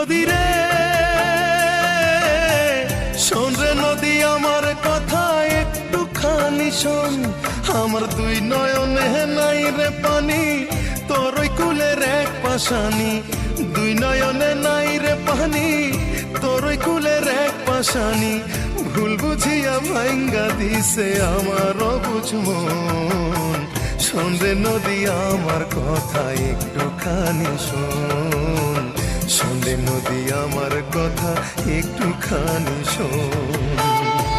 নদী রে শোন রে নদী আমার কথা একটুখানি শোন, আমার দুই নয়নে নাই রে পানি, তোর ওই কুলের এক পাশানি। দুই নয়নে নাই রে পানি, তোর ওই কুলের এক পাশানি। ভুল বুঝিয়া ভাঙ্গা দিছে আমার অবুঝ মন। শোন রে নদী আমার কথা একটুখানি শোন, শোন রে নদী আমার কথা একটুখানি শোন।